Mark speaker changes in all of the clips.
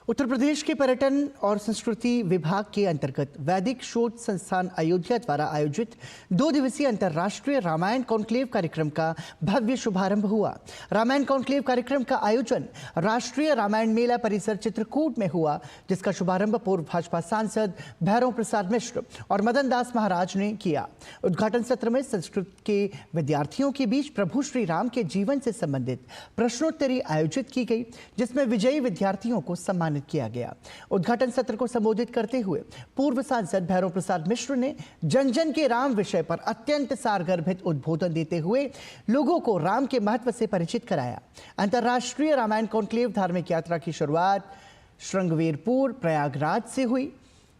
Speaker 1: उत्तर प्रदेश के पर्यटन और संस्कृति विभाग के अंतर्गत वैदिक शोध संस्थान अयोध्या द्वारा आयोजित 2 दिवसीय अंतर्राष्ट्रीय रामायण कॉन्क्लेव कार्यक्रम का भव्य शुभारंभ हुआ। रामायण कॉन्क्लेव कार्यक्रम का आयोजन राष्ट्रीय रामायण मेला परिसर चित्रकूट में हुआ, जिसका शुभारंभ पूर्व भाजपा सांसद भैरव प्रसाद मिश्र और मदन दास महाराज ने किया। उद्घाटन सत्र में संस्कृत के विद्यार्थियों के बीच प्रभु श्री राम के जीवन से संबंधित प्रश्नोत्तरी आयोजित की गई, जिसमें विजयी विद्यार्थियों को सम्मानित किया गया। उद्घाटन सत्र को संबोधित करते हुए पूर्व सांसद भैरव प्रसाद मिश्र ने जन जन के राम विषय पर अत्यंत सारगर्भित उद्बोधन देते हुए लोगों को राम के महत्व से परिचित कराया। अंतर्राष्ट्रीय रामायण कॉन्क्लेव धार्मिक यात्रा की शुरुआत श्रृंगवेरपुर प्रयागराज से हुई,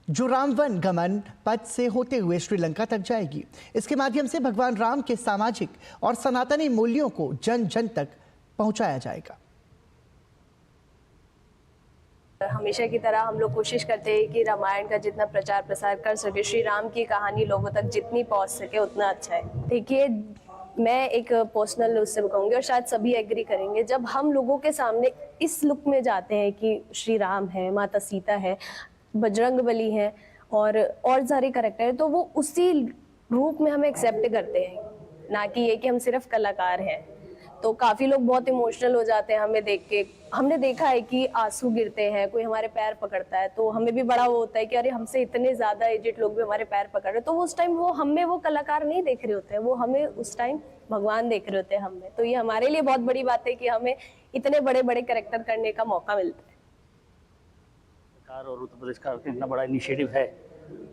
Speaker 1: जो रामवन गमन पथ से होते हुए श्रीलंका तक जाएगी। इसके माध्यम से भगवान राम के सामाजिक और सनातनी मूल्यों को जन जन तक पहुंचाया जाएगा।
Speaker 2: हमेशा की तरह हम लोग कोशिश करते हैं कि रामायण का जितना प्रचार प्रसार कर सके, श्री राम की कहानी लोगों तक जितनी पहुंच सके उतना अच्छा है। देखिए, मैं एक पर्सनल उससे कहूँगी और शायद सभी एग्री करेंगे, जब हम लोगों के सामने इस लुक में जाते हैं कि श्री राम है, माता सीता है, बजरंगबली है और सारे कैरेक्टर है, तो वो उसी रूप में हमें एक्सेप्ट करते हैं, ना कि ये कि हम सिर्फ कलाकार हैं। तो काफी लोग बहुत इमोशनल हो जाते हैं हमें देख के। हमने देखा है कि आंसू गिरते हैं, कोई हमारे पैर पकड़ता है तो हमें भी बड़ा वो होता है कि अरे हमसे इतने ज्यादा एजेड लोग भी हमारे पैर पकड़ रहे हैं। तो उस टाइम वो हमें वो कलाकार नहीं देख रहे होते हैं, वो हमें उस टाइम भगवान देख रहे होते हैं हमें। तो ये हमारे लिए बहुत बड़ी बात है कि हमें इतने बड़े बड़े कैरेक्टर करने का मौका मिलता है।
Speaker 3: सरकार और उत्तर प्रदेश का इतना बड़ा इनिशिएटिव है,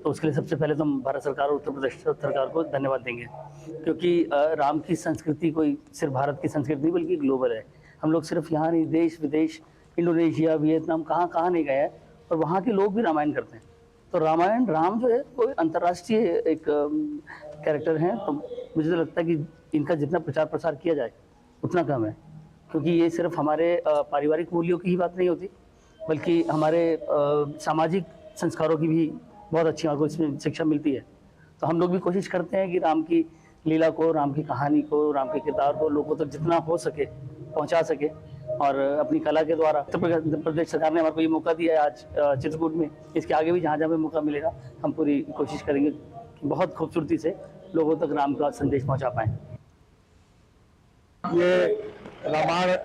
Speaker 3: तो उसके लिए सबसे पहले तो हम भारत सरकार और उत्तर प्रदेश सरकार को धन्यवाद देंगे, क्योंकि राम की संस्कृति कोई सिर्फ भारत की संस्कृति नहीं बल्कि ग्लोबल है। हम लोग सिर्फ यहाँ नहीं, देश विदेश, इंडोनेशिया, वियतनाम, कहाँ नहीं गए हैं और वहाँ के लोग भी रामायण करते हैं। तो रामायण, राम जो है कोई अंतर्राष्ट्रीय एक कैरेक्टर हैं। तो मुझे तो लगता है कि इनका जितना प्रचार प्रसार किया जाए उतना कम है, क्योंकि ये सिर्फ हमारे पारिवारिक मूल्यों की ही बात नहीं होती, बल्कि हमारे सामाजिक संस्कारों की भी बहुत अच्छी हमको इसमें शिक्षा मिलती है। तो हम लोग भी कोशिश करते हैं कि राम की लीला को, राम की कहानी को, राम के किरदार को लोगों तक जितना हो सके पहुंचा सके, और अपनी कला के द्वारा उत्तर प्रदेश सरकार ने हमारे को ये मौका दिया है आज चित्रकूट में। इसके आगे भी जहाँ जहाँ पे मौका मिलेगा हम पूरी कोशिश करेंगे कि बहुत खूबसूरती से लोगों तक राम का संदेश पहुँचा पाएँ।
Speaker 4: ये रामायण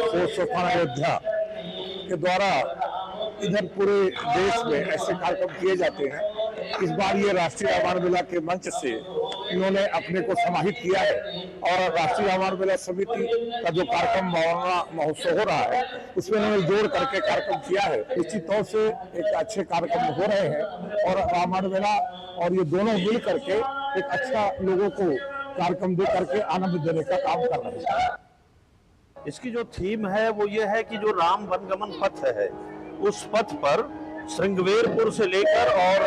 Speaker 4: शोध संस्थान अयोध्या के द्वारा इधर पूरे देश में ऐसे कार्यक्रम किए जाते हैं। इस बार ये राष्ट्रीय रामायण मेला के मंच से इन्होंने अपने को समाहित किया है, और राष्ट्रीय रामायण मेला समिति का जो कार्यक्रम महोत्सव हो रहा है उसमें इन्होंने जोड़ करके कार्यक्रम किया है। निश्चित तौर से एक अच्छे कार्यक्रम हो रहे हैं, और रामायण मेला और ये दोनों मिल करके एक अच्छा लोगों को कार्यक्रम दे करके आनंद देने का काम कर रहे हैं।
Speaker 5: इसकी जो थीम है वो ये है कि जो राम वनगमन पथ है, उस पथ पर श्रृंगवेरपुर से लेकर और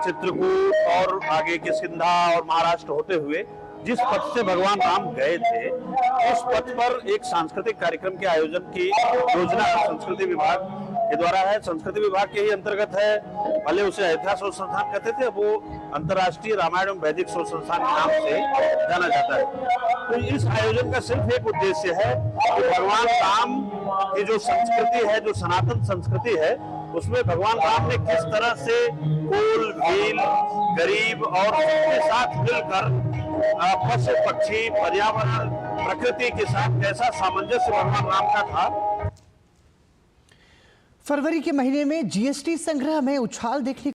Speaker 5: चित्रकूट और आगे किष्किंधा और महाराष्ट्र होते हुए जिस पथ से भगवान राम गए थे, उस पथ पर एक सांस्कृतिक कार्यक्रम के आयोजन की योजना संस्कृति विभाग के द्वारा है। संस्कृति विभाग के ही अंतर्गत है। पहले उसे अयोध्या शोध संस्थान कहते थे, अब वो अंतर्राष्ट्रीय रामायण एवं वैदिक शोध संस्थान के नाम से जाना जाता है। तो इस आयोजन का सिर्फ एक उद्देश्य है कि भगवान राम की जो संस्कृति है, जो सनातन संस्कृति है, उसमें भगवान राम ने किस तरह से कुल, भील, गरीब और सबके साथ मिलकर पशु पक्षी, पर्यावरण, प्रकृति के साथ कैसा सामंजस्य भगवान राम का था।
Speaker 1: फरवरी के महीने में जीएसटी संग्रह में उछाल देखने